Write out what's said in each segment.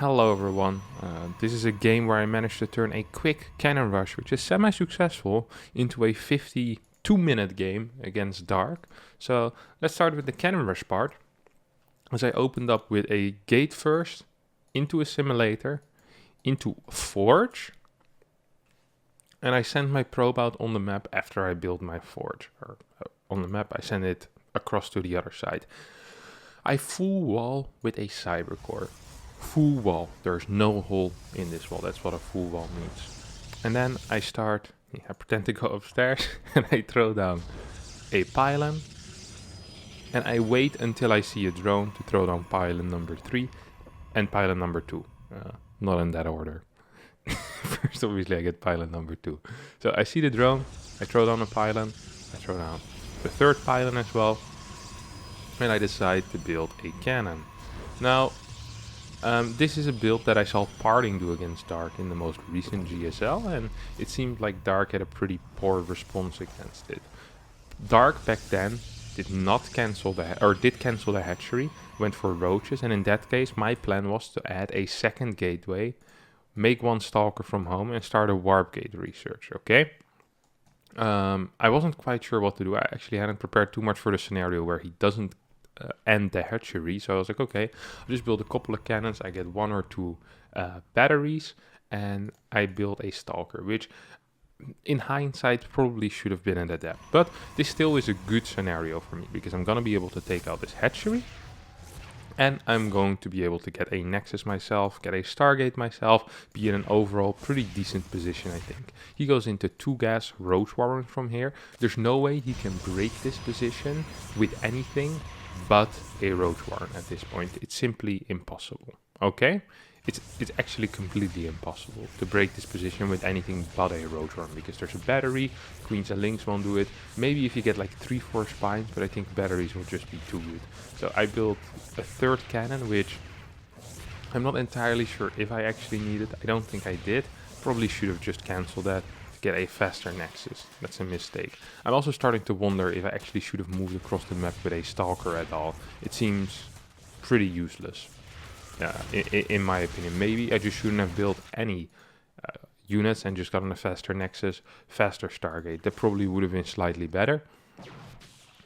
Hello everyone, this is a game where I managed to turn a quick cannon rush, which is semi-successful, into a 52-minute game against Dark. So let's start with the cannon rush part, as I opened up with a gate first, into a simulator, into Forge, and I sent my probe out on the map after I built my Forge. On the map I sent it across to the other side. I full wall with a cyber core. Full wall. There's no hole in this wall. That's what a full wall means. And then I pretend to go upstairs and I throw down a pylon. And I wait until I see a drone to throw down pylon number 3 and pylon number 2. Not in that order. First, obviously, I get pylon number 2. So I see the drone, I throw down a pylon, I throw down the third pylon as well. And I decide to build a cannon. Now, this is a build that I saw Parting do against Dark in the most recent GSL, and it seemed like Dark had a pretty poor response against it. Dark back then did cancel the hatchery, went for roaches, and in that case my plan was to add a second gateway, make one stalker from home, and start a warp gate research, okay? I wasn't quite sure what to do. I actually hadn't prepared too much for the scenario where he doesn't end the hatchery, so I was like, okay, I'll just build a couple of cannons, I get 1 or 2 batteries, and I build a stalker, which in hindsight probably should have been an adept, but this still is a good scenario for me, because I'm gonna be able to take out this hatchery, and I'm going to be able to get a Nexus myself, get a Stargate myself, be in an overall pretty decent position, I think. He goes into 2 gas Roach Warren from here. There's no way he can break this position with anything but a Roach Warren at this point. It's simply impossible, okay? It's actually completely impossible to break this position with anything but a Roach Warren, because there's a battery, Queens and Links won't do it. Maybe if you get like 3-4 spines, but I think batteries will just be too good. So I built a third cannon, which I'm not entirely sure if I actually needed. I don't think I did. Probably should have just cancelled that to get a faster Nexus. That's a mistake. I'm also starting to wonder if I actually should have moved across the map with a Stalker at all. It seems pretty useless. In my opinion. Maybe I just shouldn't have built any units and just gotten a faster Nexus, faster Stargate. That probably would have been slightly better.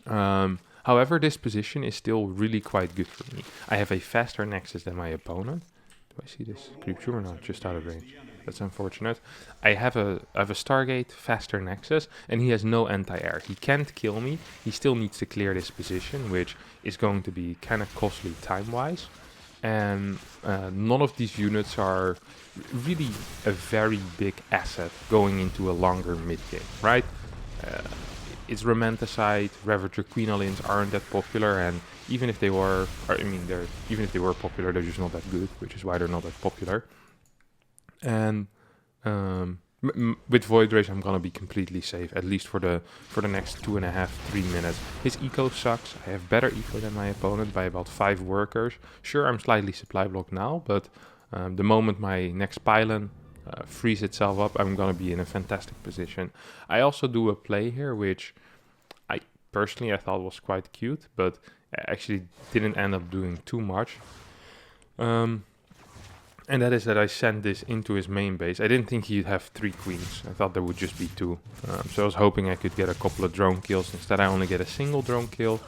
However, this position is still really quite good for me. I have a faster Nexus than my opponent. Do I see this creep through or not? Just out of range. That's unfortunate. I have a Stargate, faster Nexus, and he has no anti-air. He can't kill me. He still needs to clear this position, which is going to be kind of costly time-wise. And none of these units are really a very big asset going into a longer mid-game, right? It's Romanticide, Ravager, Queen Alliance aren't that popular, and even if they were, even if they were popular, they're just not that good, which is why they're not that popular. And with Void Rage, I'm gonna be completely safe, at least for the next 2.5-3 minutes. His eco sucks. I have better eco than my opponent by about 5 workers. Sure, I'm slightly supply blocked now, but the moment my next pylon frees itself up, I'm gonna be in a fantastic position. I also do a play here, which I thought was quite cute, but actually didn't end up doing too much. And that is that I sent this into his main base. I didn't think he'd have 3 queens. I thought there would just be 2. So I was hoping I could get a couple of drone kills. Instead, I only get a single drone kill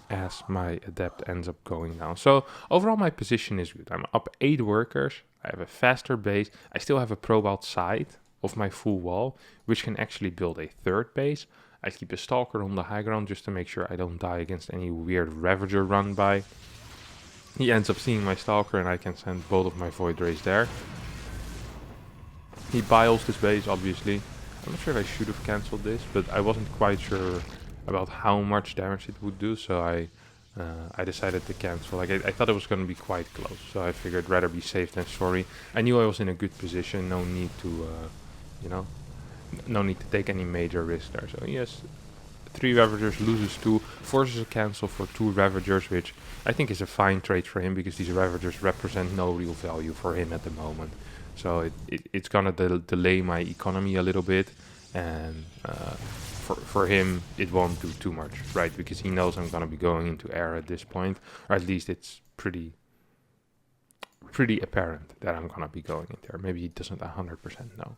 as my adept ends up going down. So overall, my position is good. I'm up 8 workers. I have a faster base. I still have a probe outside of my full wall, which can actually build a third base. I keep a Stalker on the high ground just to make sure I don't die against any weird Ravager run by. He ends up seeing my Stalker and I can send both of my Void Rays there. He biles this base, obviously. I'm not sure if I should have cancelled this, but I wasn't quite sure about how much damage it would do, so I decided to cancel. Like I thought it was going to be quite close, so I figured rather be safe than sorry. I knew I was in a good position, no need to, no need to take any major risk there. So yes, 3 Ravagers, loses 2, forces a cancel for 2 Ravagers, which I think is a fine trade for him, because these Ravagers represent no real value for him at the moment. So it's gonna delay my economy a little bit, and for him it won't do too much, right? Because he knows I'm gonna be going into air at this point, or at least it's pretty pretty apparent that I'm gonna be going in there. Maybe he doesn't 100% know.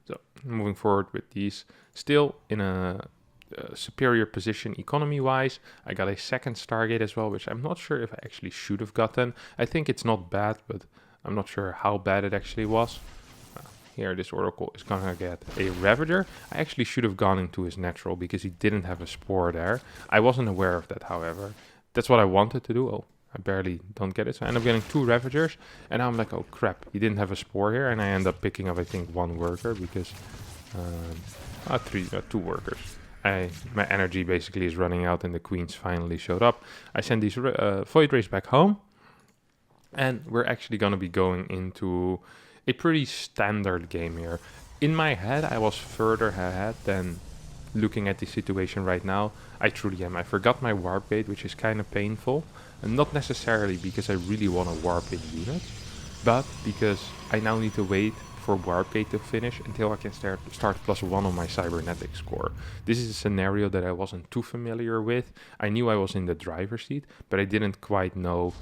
So moving forward with these, still in a superior position economy-wise. I got a second Stargate as well, which I'm not sure if I actually should have gotten. I think it's not bad, but I'm not sure how bad it actually was. Here, this Oracle is gonna get a Ravager. I actually should have gone into his natural because he didn't have a Spore there. I wasn't aware of that, however. That's what I wanted to do. Oh, I barely don't get it. So I end up getting 2 Ravagers, and now I'm like, oh crap, he didn't have a Spore here, and I end up picking up, I think, 1 worker because 2 workers. My energy basically is running out, and the queens finally showed up. I send these Void Rays back home, and we're actually going to be going into a pretty standard game here. In my head, I was further ahead than looking at the situation right now. I truly am. I forgot my warp gate, which is kind of painful, and not necessarily because I really want to warp in units, but because I now need to wait for warp gate to finish until I can start +1 on my cybernetic score. This is a scenario that I wasn't too familiar with. I knew I was in the driver's seat, but I didn't quite know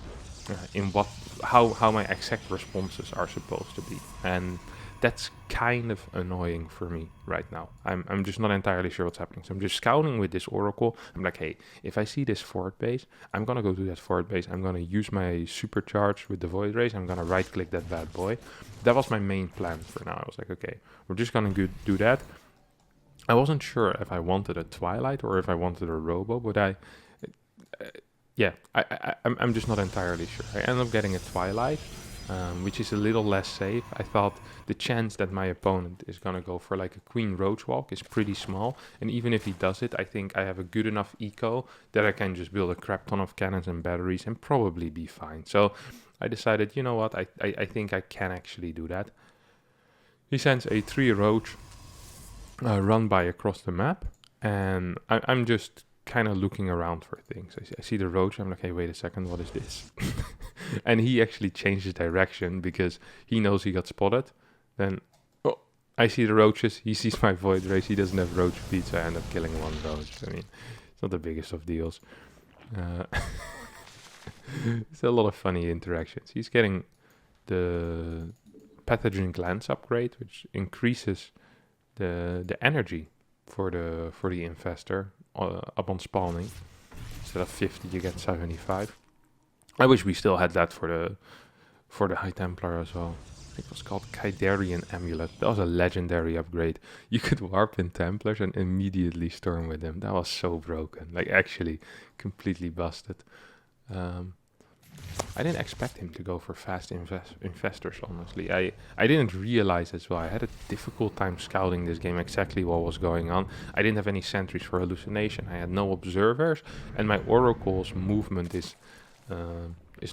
how my exact responses are supposed to be, and that's kind of annoying for me right now. I'm just not entirely sure what's happening. So I'm just scouting with this Oracle. I'm like, hey, if I see this fort base, I'm gonna go to that fort base. I'm gonna use my supercharge with the Void Rays. I'm gonna right click that bad boy. That was my main plan for now. I was like, okay, we're just gonna do that. I wasn't sure if I wanted a Twilight or if I wanted a Robo, but I'm just not entirely sure. I ended up getting a Twilight, which is a little less safe. I thought the chance that my opponent is going to go for like a Queen Roach Walk is pretty small. And even if he does it, I think I have a good enough eco that I can just build a crap ton of cannons and batteries and probably be fine. So I decided, you know what, I think I can actually do that. He sends a 3 Roach run by across the map, and I'm just kind of looking around for things. I see the Roach. I'm like, hey, wait a second, what is this? And he actually changes direction because he knows he got spotted. Then, oh, I see the Roaches. He sees my Void Race. He doesn't have Roach speed, so I end up killing 1 Roach. I mean, it's not the biggest of deals. It's a lot of funny interactions. He's getting the Pathogen Glance upgrade, which increases the energy for the Infestor up on spawning. Instead of 50, you get 75. I wish we still had that for the High Templar as well. I think it was called Kydarian Amulet. That was a legendary upgrade. You could warp in Templars and immediately storm with them. That was so broken. Like, actually completely busted. I didn't expect him to go for fast Infestors, honestly. I didn't realize as well. I had a difficult time scouting this game exactly what was going on. I didn't have any sentries for hallucination. I had no observers, and my Oracle's movement is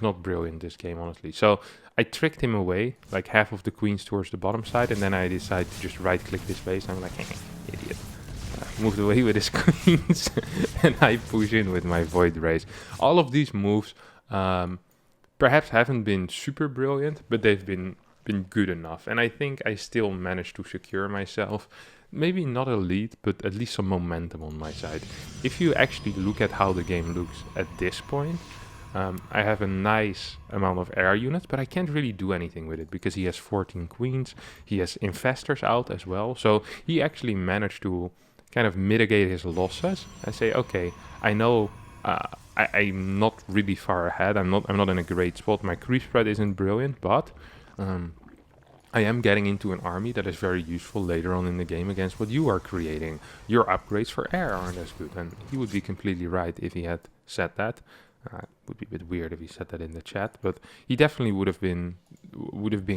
not brilliant this game, honestly. So I tricked him away, like half of the queens towards the bottom side, and then I decided to just right-click this base. I'm like, idiot. Moved away with his queens, and I push in with my Void Rays. All of these moves perhaps haven't been super brilliant, but they've been good enough. And I think I still managed to secure myself. Maybe not a lead, but at least some momentum on my side. If you actually look at how the game looks at this point, I have a nice amount of air units, but I can't really do anything with it because he has 14 queens. He has Infestors out as well. So he actually managed to kind of mitigate his losses and say, okay, I know I'm not really far ahead. I'm not in a great spot. My creep spread isn't brilliant, but I am getting into an army that is very useful later on in the game against what you are creating. Your upgrades for air aren't as good, and he would be completely right if he had said that. It would be a bit weird if he said that in the chat, but he definitely would have been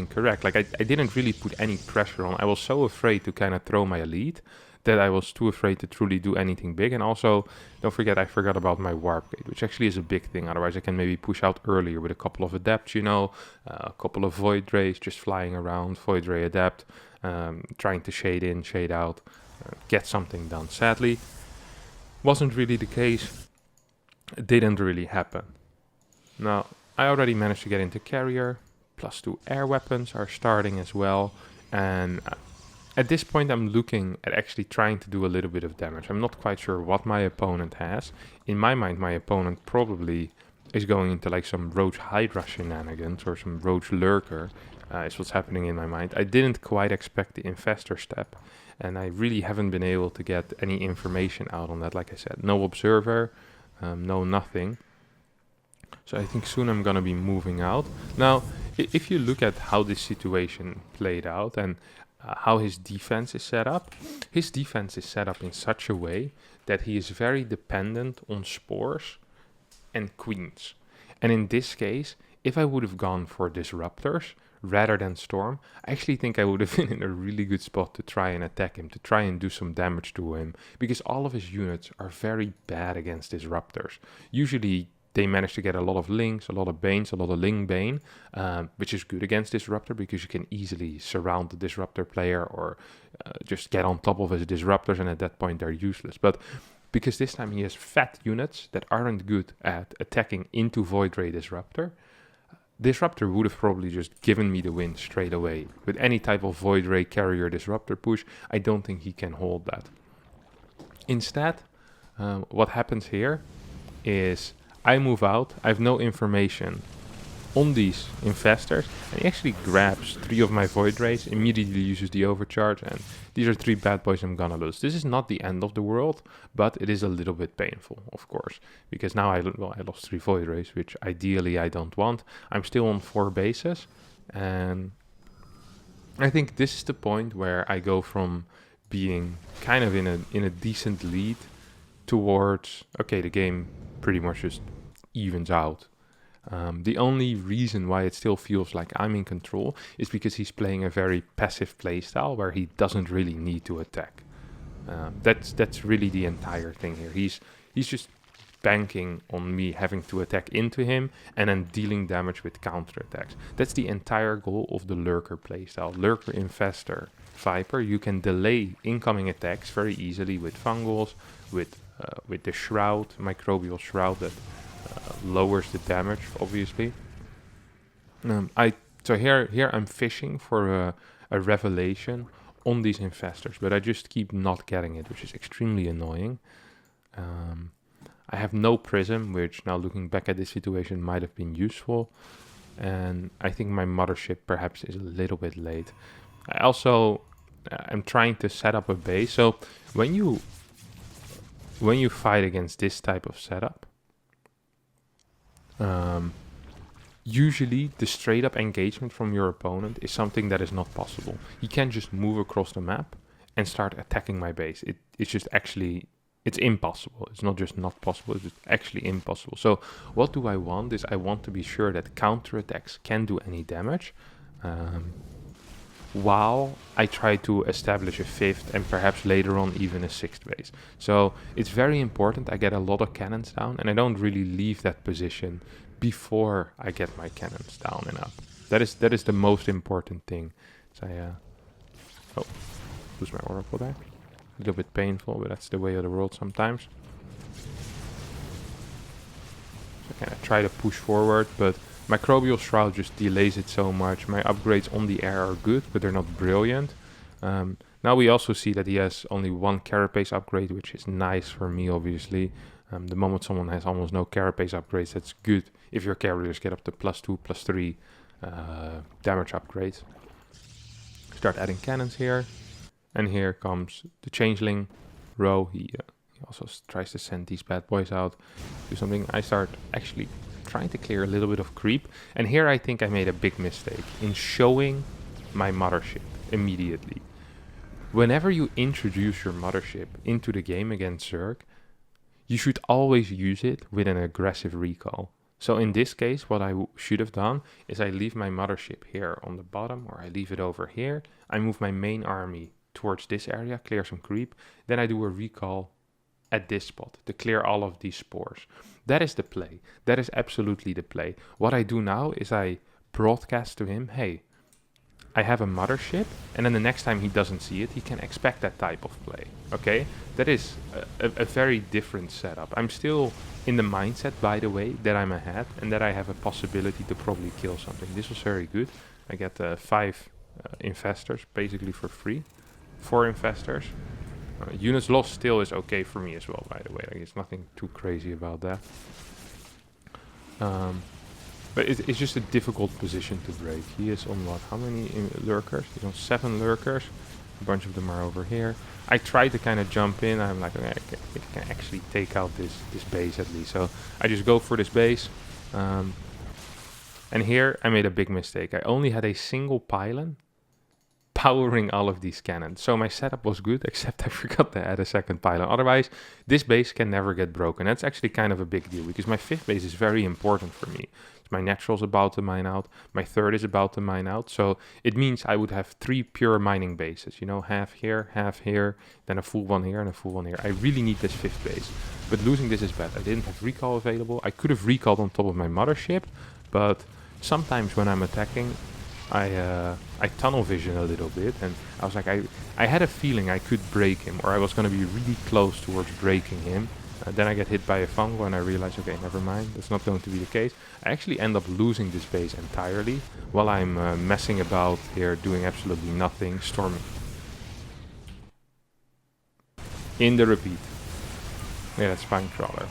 correct. Like, I didn't really put any pressure on. I was so afraid to kind of throw my lead that I was too afraid to truly do anything big. And also, don't forget, I forgot about my warp gate, which actually is a big thing. Otherwise, I can maybe push out earlier with a couple of adepts, a couple of Void Rays just flying around, Void Ray adept, trying to shade in, shade out, get something done. Sadly, wasn't really the case. It didn't really happen. Now, I already managed to get into carrier. +2 air weapons are starting as well. And at this point, I'm looking at actually trying to do a little bit of damage. I'm not quite sure what my opponent has. In my mind, my opponent probably is going into like some Roach Hydra shenanigans or some Roach Lurker, is what's happening in my mind. I didn't quite expect the Infestor step, and I really haven't been able to get any information out on that. Like I said, no observer, no nothing. So I think soon I'm gonna be moving out. Now, if you look at how this situation played out and how his defense is set up in such a way that he is very dependent on spores and queens. And in this case, if I would have gone for disruptors rather than storm, I actually think I would have been in a really good spot to try and attack him, to try and do some damage to him, because all of his units are very bad against disruptors. Usually they manage to get a lot of links, a lot of banes, a lot of link bane, which is good against disruptor because you can easily surround the disruptor player or just get on top of his disruptors, and at that point they're useless. But because this time he has fat units that aren't good at attacking into Void Ray Disruptor, Disruptor would have probably just given me the win straight away. With any type of Void Ray Carrier Disruptor push, I don't think he can hold that. Instead, what happens here is I move out, I have no information on these Infestors, and he actually grabs 3 of my Void Rays, immediately uses the overcharge, and these are 3 bad boys I'm gonna lose. This is not the end of the world, but it is a little bit painful, of course, because now I lost 3 Void Rays, which ideally I don't want. I'm still on 4 bases, and I think this is the point where I go from being kind of in a decent lead towards, okay, the game pretty much just evens out. The only reason why it still feels like I'm in control is because he's playing a very passive playstyle where he doesn't really need to attack. That's really the entire thing here. He's just banking on me having to attack into him and then dealing damage with counterattacks. That's the entire goal of the Lurker playstyle. Lurker, Infestor, Viper. You can delay incoming attacks very easily with Fungals, with the Shroud, Microbial Shroud that lowers the damage, obviously. So here I'm fishing for a revelation on these Infestors, but I just keep not getting it, which is extremely annoying. I have no Prism, which now looking back at this situation might have been useful, and I think my Mothership perhaps is a little bit late. I also am trying to set up a base, so when you fight against this type of setup, usually the straight up engagement from your opponent is something that is not possible. He can't just move across the map and start attacking my base. It's just actually, it's impossible. It's not just not possible, it's just actually impossible. So what do I want is I want to be sure that counterattacks can do any damage, while I try to establish a 5th and perhaps later on even a 6th base. So it's very important I get a lot of cannons down, and I don't really leave that position before I get my cannons down and up. That is the most important thing. So I lose my Oracle there. A little bit painful, but that's the way of the world sometimes. So I try to push forward, but Microbial Shroud just delays it so much. My upgrades on the air are good, but they're not brilliant. Now we also see that he has only 1 Carapace upgrade, which is nice for me, obviously. The moment someone has almost no Carapace upgrades, that's good if your carriers get up to +2, +3 damage upgrades. Start adding cannons here. And here comes the Changeling row. He also tries to send these bad boys out. Do something. I start actually trying to clear a little bit of creep. And here I think I made a big mistake in showing my Mothership immediately. Whenever you introduce your Mothership into the game against Zerg, you should always use it with an aggressive recall. So in this case, what I should have done is I leave my Mothership here on the bottom, or I leave it over here. I move my main army towards this area, clear some creep. Then I do a recall at this spot to clear all of these spores. That is the play. That is absolutely the play. What I do now is I broadcast to him, hey, I have a Mothership, and then the next time he doesn't see it, he can expect that type of play, okay? That is a very different setup. I'm still in the mindset, by the way, that I'm ahead and that I have a possibility to probably kill something. This was very good. I get 5 Infestors basically for free. 4 Infestors. Units lost still is okay for me as well, by the way. Like, it's nothing too crazy about that. But it's just a difficult position to break. He is on what? How many lurkers? He's on 7 lurkers. A bunch of them are over here. I tried to kind of jump in. I'm like, okay, I can actually take out this base at least. So I just go for this base. And here I made a big mistake. I only had a single pylon powering all of these cannons. So my setup was good, except I forgot to add a second pylon. Otherwise, this base can never get broken. That's actually kind of a big deal, because my 5th base is very important for me. My natural's about to mine out. My 3rd is about to mine out. So it means I would have 3 pure mining bases. You know, half here, then a full one here and a full one here. I really need this 5th base. But losing this is bad. I didn't have recall available. I could have recalled on top of my mothership, but sometimes when I'm attacking, I tunnel vision a little bit, and I was like, I had a feeling I could break him, or I was going to be really close towards breaking him. Then I get hit by a fungal and I realize, okay, never mind, that's not going to be the case. I actually end up losing this base entirely while I'm messing about here, doing absolutely nothing, storming. In the repeat. Yeah, that's Spine Crawler.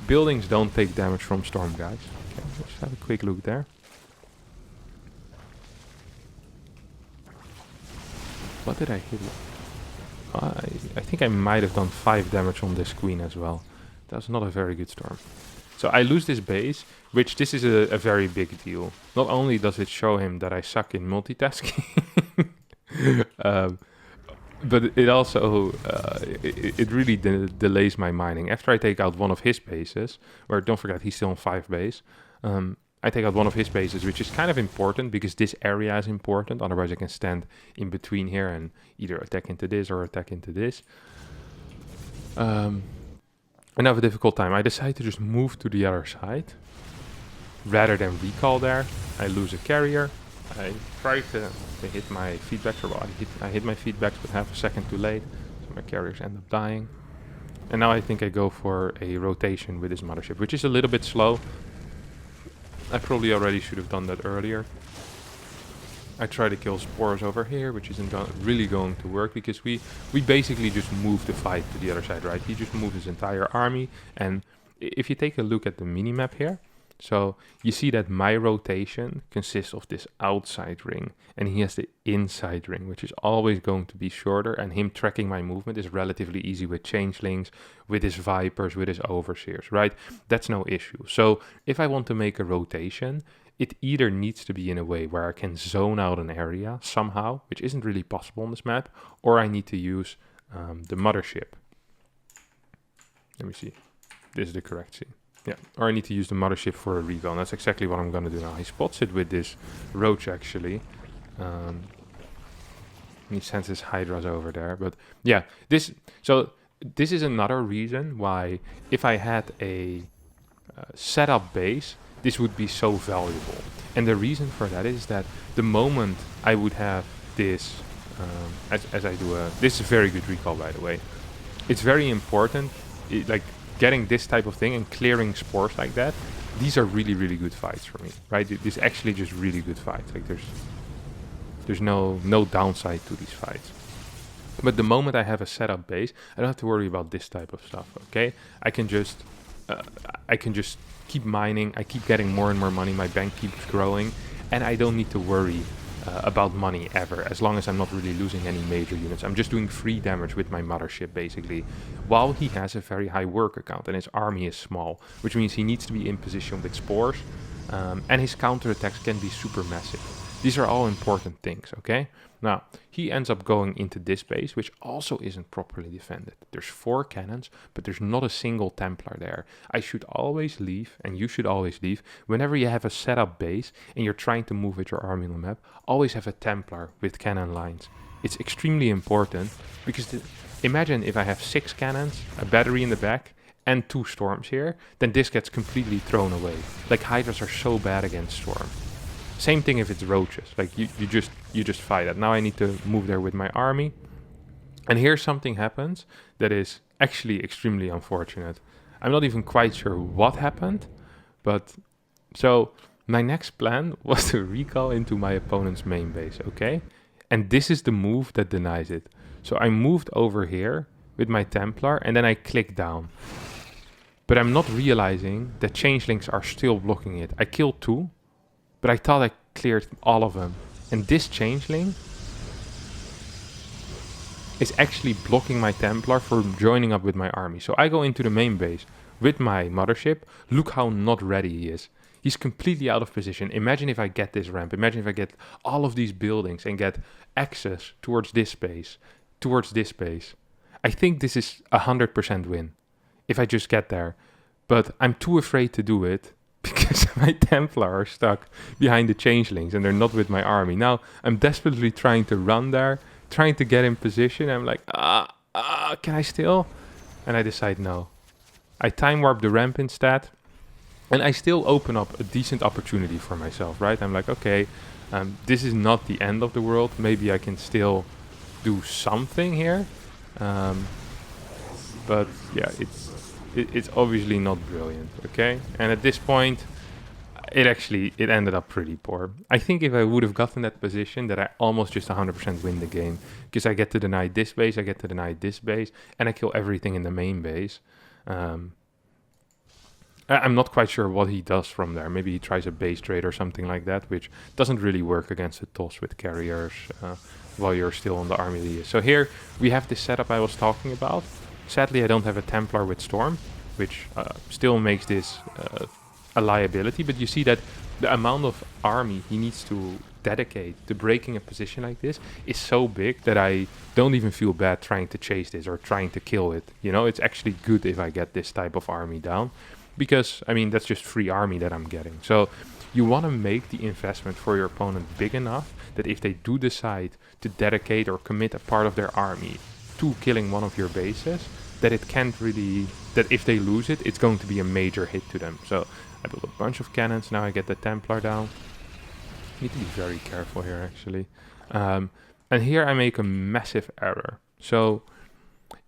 Buildings don't take damage from storm, guys. Okay, let's have a quick look there. What did I hit? I think I might have done 5 damage on this queen as well. That was not a very good storm. So I lose this base, which this is a very big deal. Not only does it show him that I suck in multitasking, but it also, it really delays my mining. After I take out one of his bases, or don't forget he's still on 5 base, I take out one of his bases, which is kind of important because this area is important. Otherwise I can stand in between here and either attack into this or attack into this. And I have a difficult time. I decide to just move to the other side rather than recall there. I lose a carrier. I try to hit my feedbacks, or well, I hit my feedbacks but half a second too late. So my carriers end up dying. And now I think I go for a rotation with this mothership, which is a little bit slow. I probably already should have done that earlier. I try to kill spores over here, which isn't really going to work, because we basically just move the fight to the other side, right? He just moved his entire army, and if you take a look at the minimap here, so you see that my rotation consists of this outside ring, and he has the inside ring, which is always going to be shorter, and him tracking my movement is relatively easy with changelings, with his vipers, with his overseers, right? That's no issue. So if I want to make a rotation, it either needs to be in a way where I can zone out an area somehow, which isn't really possible on this map, or I need to use the mothership. Let me see. This is the correct scene. Yeah, or I need to use the mothership for a recon. That's exactly what I'm going to do now. He spots it with this roach, actually. He sends his hydras over there. But yeah, this is another reason why if I had a setup base, this would be so valuable. And the reason for that is that the moment I would have this, as I do this is a very good recall, by the way. It's very important, like getting this type of thing and clearing spores like that. These are really, really good fights for me, right? This is actually just really good fights. Like there's no downside to these fights. But the moment I have a setup base, I don't have to worry about this type of stuff, okay? I can just keep mining. I keep getting more and more money. My bank keeps growing, and I don't need to worry about money ever, as long as I'm not really losing any major units. I'm just doing free damage with my mothership, basically, while he has a very high work count and his army is small, which means he needs to be in position with spores, and his counterattacks can be super massive. These are all important things, okay? Now, he ends up going into this base, which also isn't properly defended. There's 4 cannons, but there's not a single Templar there. I should always leave, and you should always leave, whenever you have a setup base and you're trying to move with your army on the map, always have a Templar with cannon lines. It's extremely important, because imagine if I have 6 cannons, a battery in the back, and 2 storms here, then this gets completely thrown away. Like, hydras are so bad against storm. Same thing if it's roaches, like you just fight it. Now I need to move there with my army. And here something happens that is actually extremely unfortunate. I'm not even quite sure what happened, but so my next plan was to recall into my opponent's main base, okay? And this is the move that denies it. So I moved over here with my Templar, and then I click down. But I'm not realizing that changelings are still blocking it. I killed 2, but I thought I cleared all of them. And this changeling is actually blocking my Templar from joining up with my army. So I go into the main base with my mothership. Look how not ready he is. He's completely out of position. Imagine if I get this ramp. Imagine if I get all of these buildings and get access towards this base, I think this is 100% win if I just get there. But I'm too afraid to do it because my Templar are stuck behind the changelings and they're not with my army. Now I'm desperately trying to run there, trying to get in position. I'm like, can I still? And I decide no. I time warp the ramp instead. And I still open up a decent opportunity for myself, right? I'm like, okay, this is not the end of the world. Maybe I can still do something here. But yeah, it's obviously not brilliant, okay? And at this point, it ended up pretty poor. I think if I would have gotten that position, that I almost just 100% win the game. Because I get to deny this base, I get to deny this base, and I kill everything in the main base. I'm not quite sure what he does from there. Maybe he tries a base trade or something like that, which doesn't really work against the toss with carriers while you're still on the army leader. So here we have this setup I was talking about. Sadly, I don't have a Templar with Storm, which still makes this a liability. But you see that the amount of army he needs to dedicate to breaking a position like this is so big that I don't even feel bad trying to chase this or trying to kill it. You know, it's actually good if I get this type of army down. Because, I mean, that's just free army that I'm getting. So you want to make the investment for your opponent big enough that if they do decide to dedicate or commit a part of their army to killing one of your bases, that it can't really, that if they lose it, it's going to be a major hit to them. So I built a bunch of cannons. Now I get the Templar down. Need to be very careful here, actually. And here I make a massive error. So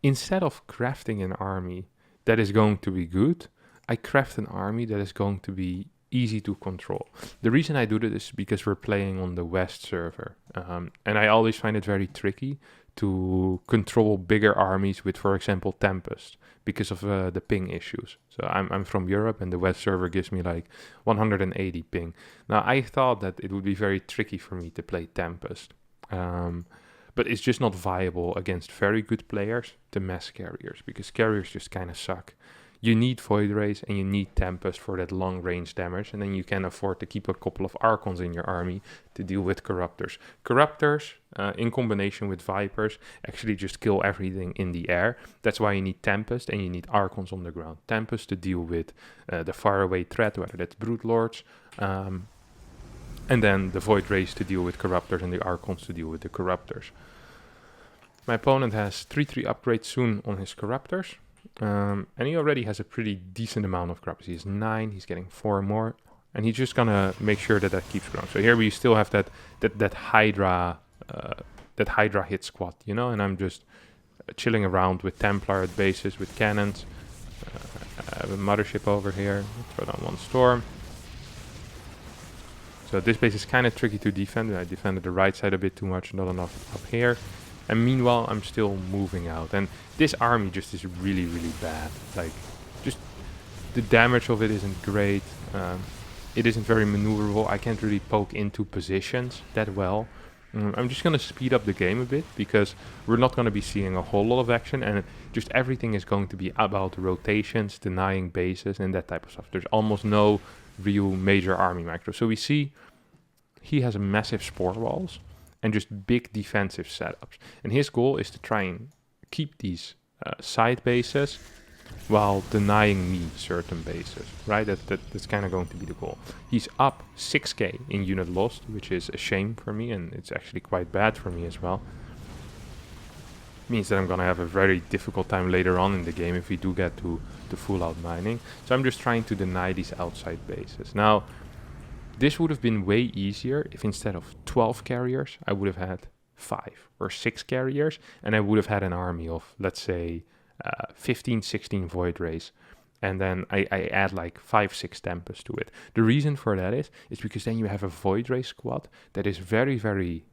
instead of crafting an army that is going to be good, I craft an army that is going to be easy to control. The reason I do this is because we're playing on the West server. And I always find it very tricky to control bigger armies with, for example, Tempest, because of the ping issues. So I'm from Europe and the West server gives me like 180 ping. Now I thought that it would be very tricky for me to play Tempest. But it's just not viable against very good players to mess carriers, because carriers just kind of suck. You need Void Rays and you need Tempest for that long range damage, and then you can afford to keep a couple of Archons in your army to deal with Corruptors. Corruptors, in combination with Vipers, actually just kill everything in the air. That's why you need Tempest and you need Archons on the ground. Tempest to deal with the faraway threat, whether that's Brood Lords, and then the Void Rays to deal with Corruptors and the Archons to deal with the Corruptors. My opponent has 3/3 upgrades soon on his Corruptors. And he already has a pretty decent amount of Corruptors. He has 9, he's getting 4 more. And he's just gonna make sure that that keeps growing. So here we still have that Hydra hit squad, you know? And I'm just chilling around with Templar at bases, with cannons. I have a mothership over here. Throw down 1 storm. So this base is kind of tricky to defend. I defended the right side a bit too much, not enough up here. And meanwhile, I'm still moving out. And this army just is really, really bad. Like, just the damage of it isn't great. It isn't very maneuverable. I can't really poke into positions that well. I'm just going to speed up the game a bit, because we're not going to be seeing a whole lot of action. And just everything is going to be about rotations, denying bases, and that type of stuff. There's almost no real major army macro. So we see he has massive spore walls and just big defensive setups. And his goal is to try and keep these side bases while denying me certain bases, right? That's kind of going to be the goal. He's up 6k in unit lost, which is a shame for me, and it's actually quite bad for me as well. Means that I'm gonna have a very difficult time later on in the game if we do get to full out mining. So I'm just trying to deny these outside bases. Now, this would have been way easier if instead of 12 carriers, I would have had 5 or 6 carriers, and I would have had an army of, let's say, 15, 16 Void Rays, and then I add like 5, 6 Tempest to it. The reason for that is because then you have a Void Ray squad that is very, very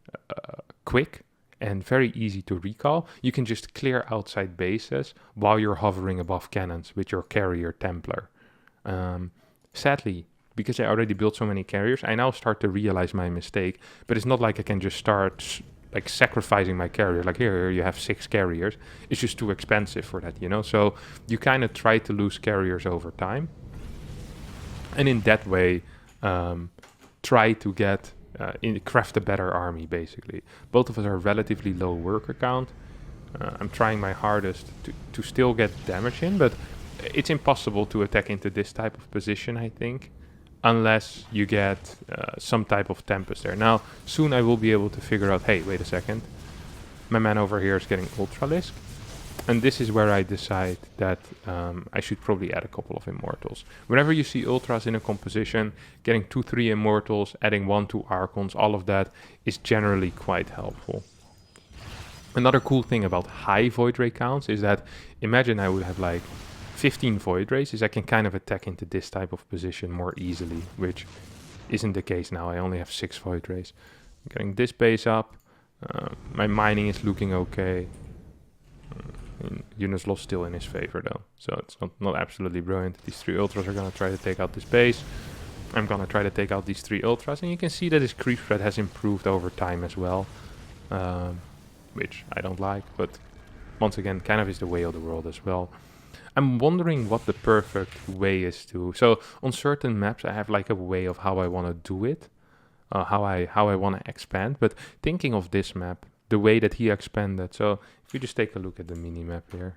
quick and very easy to recall. You can just clear outside bases while you're hovering above cannons with your carrier Templar. Sadly, because I already built so many carriers, I now start to realize my mistake, but it's not like I can just start like sacrificing my carrier. Like here you have 6 carriers. It's just too expensive for that, you know? So you kind of try to lose carriers over time. And in that way, try to get, craft a better army, basically. Both of us are relatively low worker count. I'm trying my hardest to still get damage in, but it's impossible to attack into this type of position, I think, unless you get some type of Tempest there. Now, soon I will be able to figure out, hey, wait a second, my man over here is getting Ultralisk, and this is where I decide that I should probably add a couple of Immortals. Whenever you see Ultras in a composition, getting 2-3 Immortals, adding 1-2 Archons, all of that is generally quite helpful. Another cool thing about high Void Ray counts is that, imagine I would have like 15 Void Rays, is I can kind of attack into this type of position more easily, which isn't the case now. I only have 6 Void Rays. I'm getting this base up. My mining is looking okay. Units lost still in his favor though, so it's not absolutely brilliant. These 3 Ultras are going to try to take out this base. I'm going to try to take out these 3 Ultras, and you can see that his creep spread has improved over time as well, which I don't like, but once again, kind of is the way of the world as well. I'm wondering what the perfect way is to... So on certain maps I have like a way of how I want to do it, how I want to expand, but thinking of this map, the way that he expanded, so if you just take a look at the mini-map here,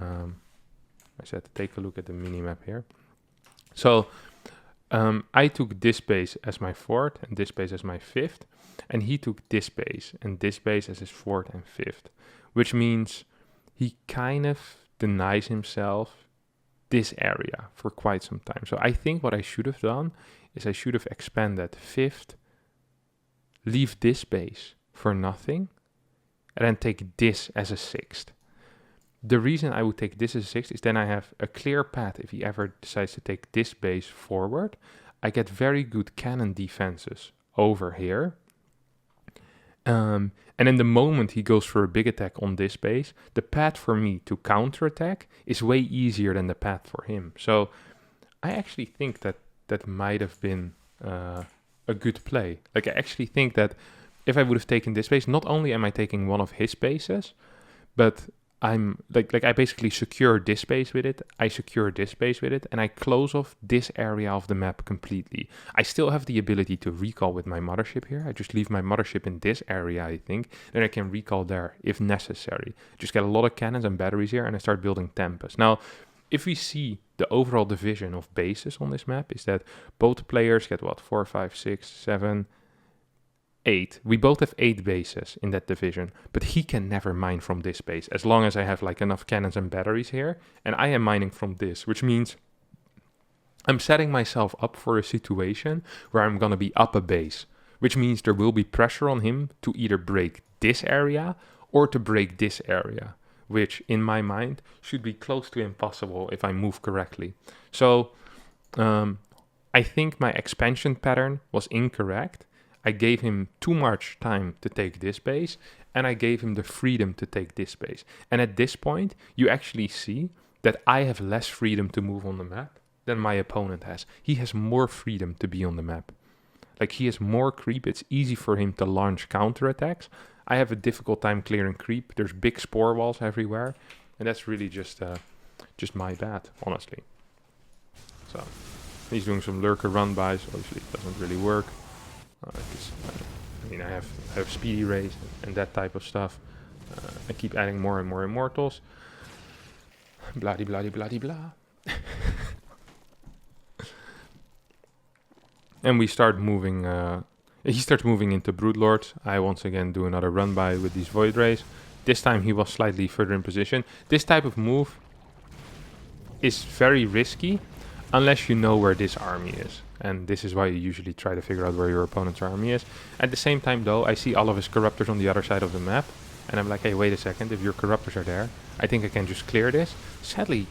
I said take a look at the mini-map here. So I took this base as my 4th and this base as my 5th, and he took this base and this base as his 4th and 5th, which means he kind of denies himself this area for quite some time. So I think what I should have done is I should have expanded 5th, leave this base for nothing, and then take this as a 6th. The reason I would take this as a 6th is then I have a clear path if he ever decides to take this base forward. I get very good cannon defenses over here. And in the moment he goes for a big attack on this base, the path for me to counterattack is way easier than the path for him. So I actually think that that might have been a good play. Like I actually think that if I would have taken this base, not only am I taking one of his bases, but I'm like I basically secure this base with it, I secure this base with it, and I close off this area of the map completely. I still have the ability to recall with my mothership here. I just leave my mothership in this area, I think. Then I can recall there if necessary. Just get a lot of cannons and batteries here, and I start building Tempest. Now, if we see the overall division of bases on this map, is that both players get what? 4, 5, 6, 7... 8. We both have 8 bases in that division, but he can never mine from this base as long as I have like enough cannons and batteries here, and I am mining from this, which means I'm setting myself up for a situation where I'm gonna be up a base, which means there will be pressure on him to either break this area or to break this area, which in my mind should be close to impossible if I move correctly. So I think my expansion pattern was incorrect. I gave him too much time to take this base, and I gave him the freedom to take this base. And at this point, you actually see that I have less freedom to move on the map than my opponent has. He has more freedom to be on the map. Like, he has more creep. It's easy for him to launch counterattacks. I have a difficult time clearing creep. There's big spore walls everywhere, and that's really just my bad, honestly. So, he's doing some lurker run-bys. Obviously, it doesn't really work. I mean, I have speedy rays and that type of stuff. I keep adding more and more immortals. Blah de blah de blah de blah. And we start moving. He starts moving into Broodlords. I once again do another run by with these Void Rays. This time he was slightly further in position. This type of move is very risky unless you know where this army is. And this is why you usually try to figure out where your opponent's army is. At the same time though, I see all of his Corruptors on the other side of the map. And I'm like, hey, wait a second, if your Corruptors are there, I think I can just clear this. Sadly,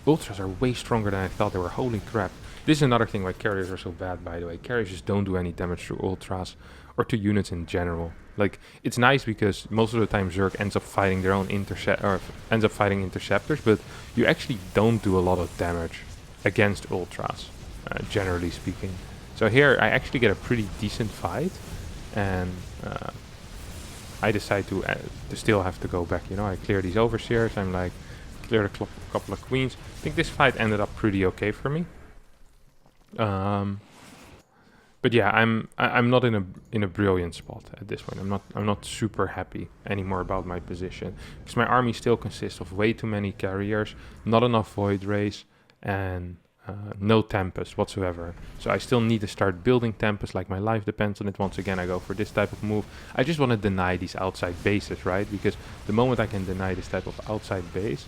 Ultras are way stronger than I thought they were. Holy crap. This is another thing why carriers are so bad, by the way. Carriers just don't do any damage to ultras or to units in general. Like, it's nice because most of the time Zerg ends up fighting their own ends up fighting interceptors, but you actually don't do a lot of damage against ultras, generally speaking. So here I actually get a pretty decent fight, and I decide to still have to go back. You know, I clear these overseers. I'm like, clear a couple of queens. I think this fight ended up pretty okay for me. But yeah, I'm not in a brilliant spot at this point. I'm not super happy anymore about my position because my army still consists of way too many carriers, not enough void rays, and no Tempest whatsoever. So I still need to start building Tempest, like my life depends on it. Once again, I go for this type of move. I just want to deny these outside bases, right? Because the moment I can deny this type of outside base,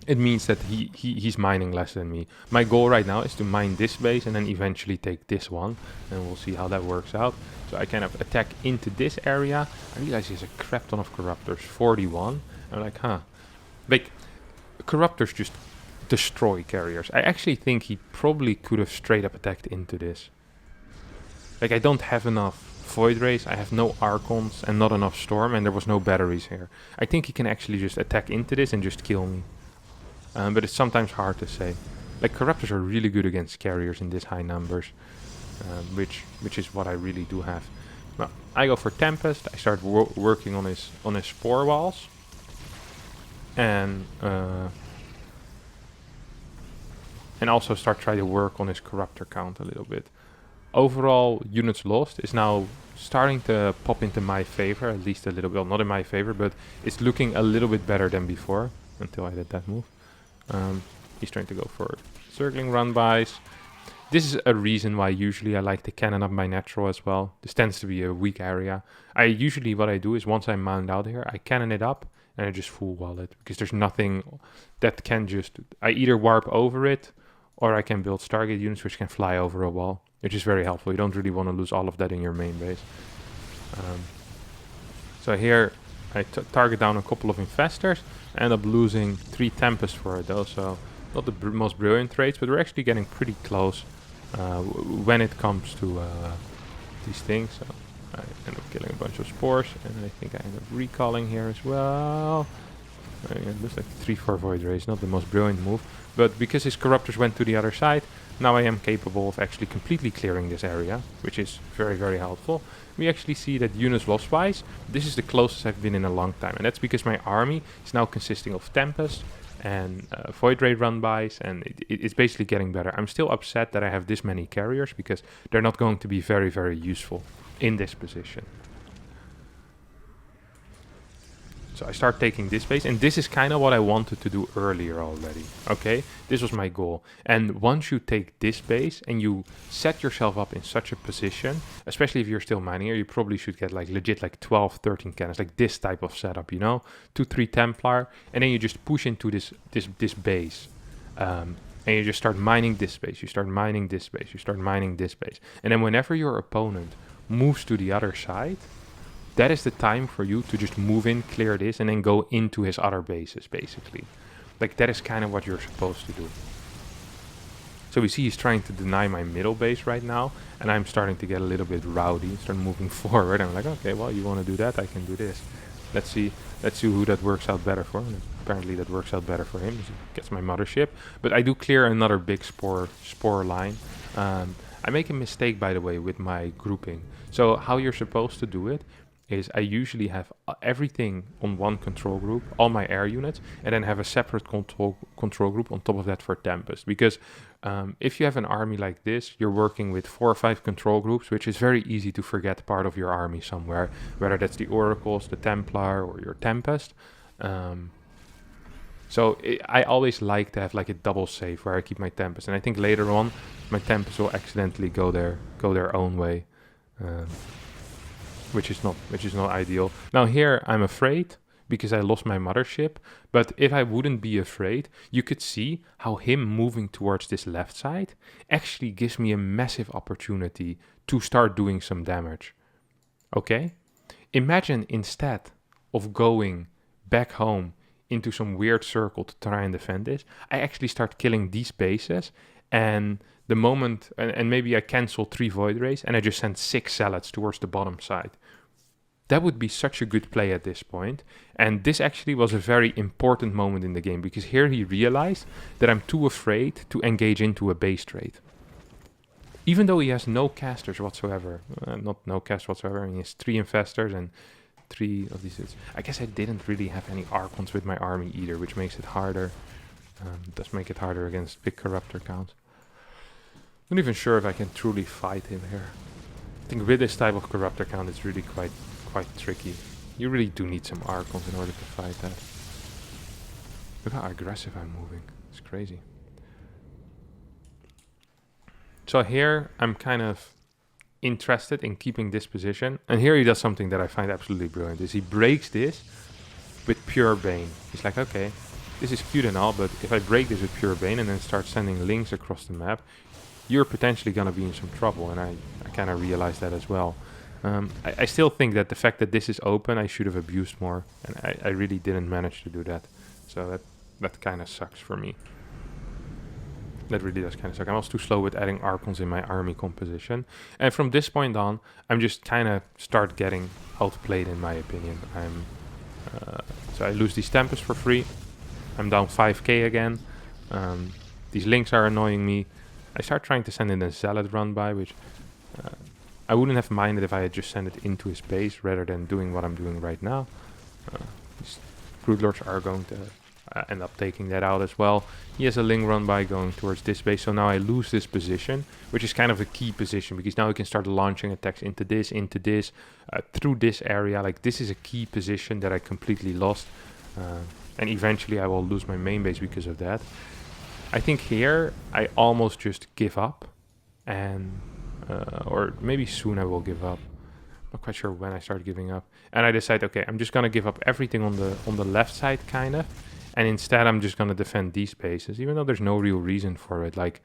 it means that he's mining less than me. My goal right now is to mine this base and then eventually take this one, and we'll see how that works out. So I kind of attack into this area. I realize he has a crap ton of Corruptors, 41. I'm like, huh. Like, Corruptors just destroy carriers. I actually think he probably could have straight up attacked into this. Like, I don't have enough Void Rays, I have no Archons and not enough Storm, and there was no batteries here. I think he can actually just attack into this and just kill me. But it's sometimes hard to say. Like, Corruptors are really good against carriers in this high numbers, which is what I really do have. Well, I go for Tempest. I start working on his Spore Walls, and also start trying to work on his Corruptor count a little bit. Overall, units lost is now starting to pop into my favor, at least a little bit. Well, not in my favor, but it's looking a little bit better than before until I did that move. He's trying to go for circling run-bys. This is a reason why usually I like to cannon up my natural as well. This tends to be a weak area. What I do is once I mount out here, I cannon it up and I just full wall it, because there's nothing that can I either warp over it or I can build Stargate units which can fly over a wall, which is very helpful. You don't really want to lose all of that in your main base. So here I target down a couple of Infestors. I end up losing 3 Tempests for it though, so not the most brilliant trades, but we're actually getting pretty close when it comes to these things. So I end up killing a bunch of Spores, and I think I end up recalling here as well. It looks like 3-4 Void Rays, not the most brilliant move, but because his Corruptors went to the other side, now I am capable of actually completely clearing this area, which is very, very helpful. We actually see that units loss-wise, this is the closest I've been in a long time, and that's because my army is now consisting of Tempest and Void Ray run-bys, and it's basically getting better. I'm still upset that I have this many carriers, because they're not going to be very, very useful in this position. So I start taking this base, and this is kind of what I wanted to do earlier already, okay? This was my goal. And once you take this base and you set yourself up in such a position, especially if you're still mining here, you probably should get like legit like 12, 13 cannons, like this type of setup, you know? 2, 3 Templar, and then you just push into this base. And you just start mining this base, you start mining this base, you start mining this base. And then whenever your opponent moves to the other side, that is the time for you to just move in, clear this, and then go into his other bases, basically. Like, that is kind of what you're supposed to do. So we see he's trying to deny my middle base right now, and I'm starting to get a little bit rowdy, start moving forward. I'm like, okay, well, you want to do that, I can do this. Let's see who that works out better for. And apparently that works out better for him. He gets my mothership. But I do clear another big spore line. I make a mistake, by the way, with my grouping. So how you're supposed to do it is I usually have everything on one control group, all my air units, and then have a separate control group on top of that for Tempest. Because if you have an army like this, you're working with 4 or 5 control groups, which is very easy to forget part of your army somewhere, whether that's the Oracles, the Templar, or your Tempest. So I always like to have like a double save where I keep my Tempest, and I think later on my Tempest will accidentally go their own way. Which is not ideal. Now here I'm afraid because I lost my mothership, but if I wouldn't be afraid, you could see how him moving towards this left side actually gives me a massive opportunity to start doing some damage. Okay? Imagine instead of going back home into some weird circle to try and defend this, I actually start killing these bases, and the moment, and maybe I cancel 3 Void Rays, and I just send 6 Zealots towards the bottom side. That would be such a good play at this point. And this actually was a very important moment in the game, because here he realized that I'm too afraid to engage into a base trade. Even though he has no casters whatsoever, not no cast whatsoever, and he has 3 Infestors and 3 of these. I guess I didn't really have any Archons with my army either, which makes it harder. Does make it harder against big Corruptor counts. Not even sure if I can truly fight him here. I think with this type of Corruptor count, it's really quite tricky. You really do need some Archons in order to fight that. Look how aggressive I'm moving. It's crazy. So here I'm kind of interested in keeping this position. And here he does something that I find absolutely brilliant. Is he breaks this with pure Bane. He's like, okay, this is cute and all, but if I break this with pure Bane and then start sending links across the map, you're potentially going to be in some trouble. And I kind of realized that as well. I still think that the fact that this is open, I should have abused more. And I really didn't manage to do that. So that kind of sucks for me. That really does kind of suck. I'm also too slow with adding Archons in my army composition. And from this point on, I'm just kind of start getting outplayed in my opinion. So I lose these Tempests for free. I'm down 5k again. These links are annoying me. I start trying to send in a Zealot run by, which I wouldn't have minded if I had just sent it into his base rather than doing what I'm doing right now. These Broodlords are going to end up taking that out as well. He has a link run by going towards this base, so now I lose this position, which is kind of a key position, because now he can start launching attacks into this, through this area. Like, this is a key position that I completely lost, and eventually I will lose my main base because of that. I think here I almost just give up, and or maybe soon I will give up. Not quite sure when I start giving up, and I decide, okay, I'm just gonna give up everything on the left side, kind of. And instead, I'm just going to defend these bases, even though there's no real reason for it. Like,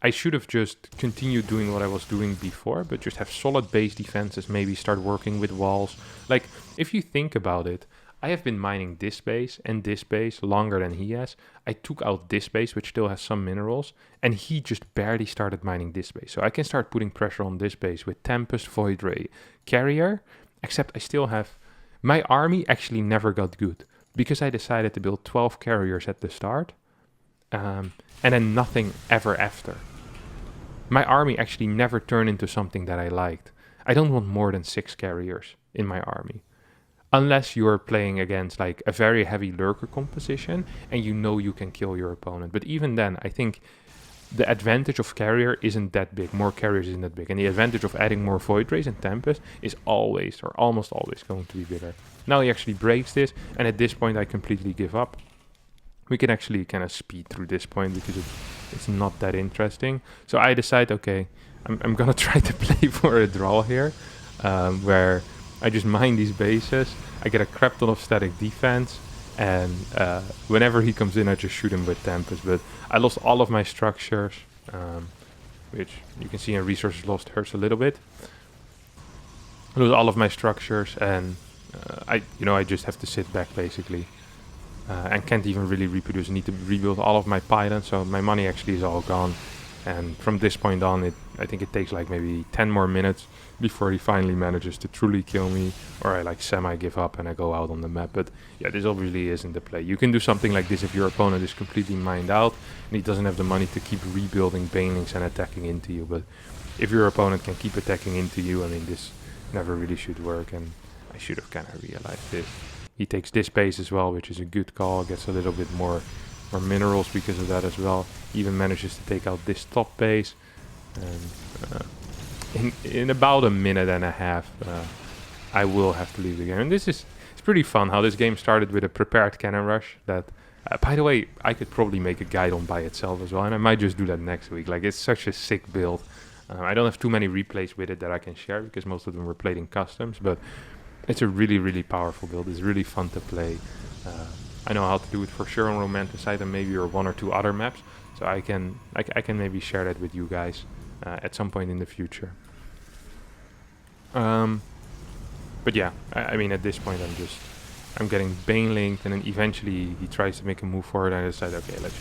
I should have just continued doing what I was doing before, but just have solid base defenses, maybe start working with walls. Like, if you think about it, I have been mining this base and this base longer than he has. I took out this base, which still has some minerals, and he just barely started mining this base. So I can start putting pressure on this base with Tempest, Void Ray, Carrier, except I still have... My army actually never got good, because I decided to build 12 carriers at the start, and then nothing ever after. My army actually never turned into something that I liked. I don't want more than 6 carriers in my army. Unless you're playing against like a very heavy lurker composition and you know you can kill your opponent. But even then, I think the advantage of carrier isn't that big. More carriers isn't that big. And the advantage of adding more Void Rays and Tempest is always, or almost always, going to be bigger. Now he actually breaks this, and at this point I completely give up. We can actually kind of speed through this point because it's not that interesting. So I decide, okay, I'm gonna try to play for a draw here, where I just mine these bases, I get a crap ton of static defense, and whenever he comes in I just shoot him with Tempest. But I lost all of my structures, which you can see in resources lost hurts a little bit. I lose all of my structures, and I just have to sit back basically, and can't even really reproduce. I need to rebuild all of my pylons, so my money actually is all gone. And from this point on, I think it takes like maybe 10 more minutes before he finally manages to truly kill me, or I like semi give up and I go out on the map. But yeah, this obviously isn't the play. You can do something like this if your opponent is completely mined out and he doesn't have the money to keep rebuilding banelings and attacking into you. But if your opponent can keep attacking into you, I mean, this never really should work, and I should have kind of realized this. He takes this base as well, which is a good call, gets a little bit more minerals because of that as well. Even manages to take out this top base, and in about a minute and a half I will have to leave the game. And it's pretty fun how this game started with a prepared cannon rush that by the way, I could probably make a guide on by itself as well, and I might just do that next week. Like, it's such a sick build. I don't have too many replays with it that I can share because most of them were played in customs, but it's a really, really powerful build. It's really fun to play. I know how to do it for sure on Romanticide and maybe or 1 or 2 other maps, so I can maybe share that with you guys at some point in the future. But yeah, I mean, at this point I'm getting bane linked, and then eventually he tries to make a move forward, and I decide, okay, let's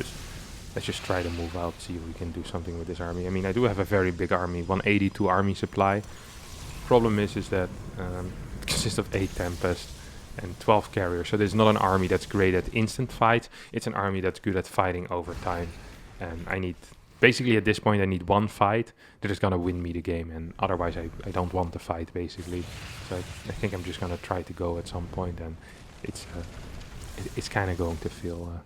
just try to move out, see if we can do something with this army. I mean, I do have a very big army, 182 army supply. Problem is that it consists of 8 Tempest and 12 carriers, so there's not an army that's great at instant fights. It's an army that's good at fighting over time, and I need, basically at this point I need one fight that is gonna win me the game, and otherwise I don't want to fight, basically. So I think I'm just gonna try to go at some point, and it's kind of going to feel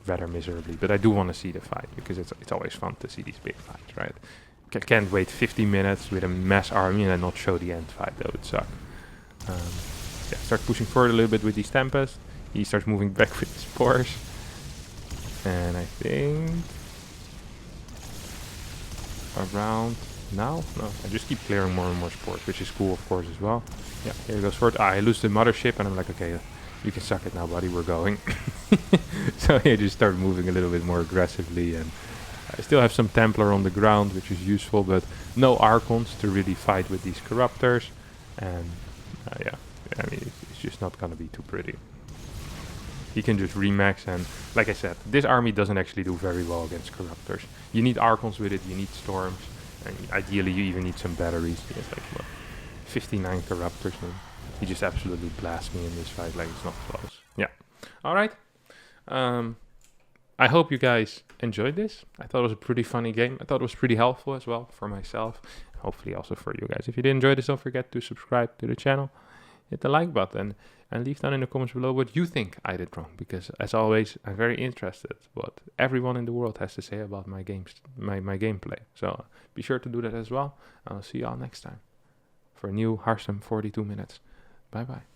rather miserably, but I do want to see the fight, because it's always fun to see these big fights, right? Can't wait 50 minutes with a mass army and then not show the end fight. That would suck. Yeah, start pushing forward a little bit with these Tempest. He starts moving back with his Spores. And I think around now? No, I just keep clearing more and more Spores, which is cool, of course, as well. Yeah, here goes forward. I lose the mothership, and I'm like, okay, you can suck it now, buddy, we're going. So I just start moving a little bit more aggressively, and I still have some Templar on the ground, which is useful, but no Archons to really fight with these Corruptors. And yeah, I mean, it's just not gonna be too pretty. He can just remax, and like I said, this army doesn't actually do very well against Corruptors. You need Archons with it, you need Storms, and ideally you even need some batteries. He has like, what, 59 Corruptors, and he just absolutely blasts me in this fight like it's not close. Yeah. Alright. I hope you guys enjoyed this. I thought it was a pretty funny game. I thought it was pretty helpful as well for myself. Hopefully also for you guys. If you did enjoy this, don't forget to subscribe to the channel. Hit the like button and leave down in the comments below what you think I did wrong. Because as always, I'm very interested what everyone in the world has to say about my games, my gameplay. So be sure to do that as well. I'll see you all next time for a new Harstem 42 minutes. Bye bye.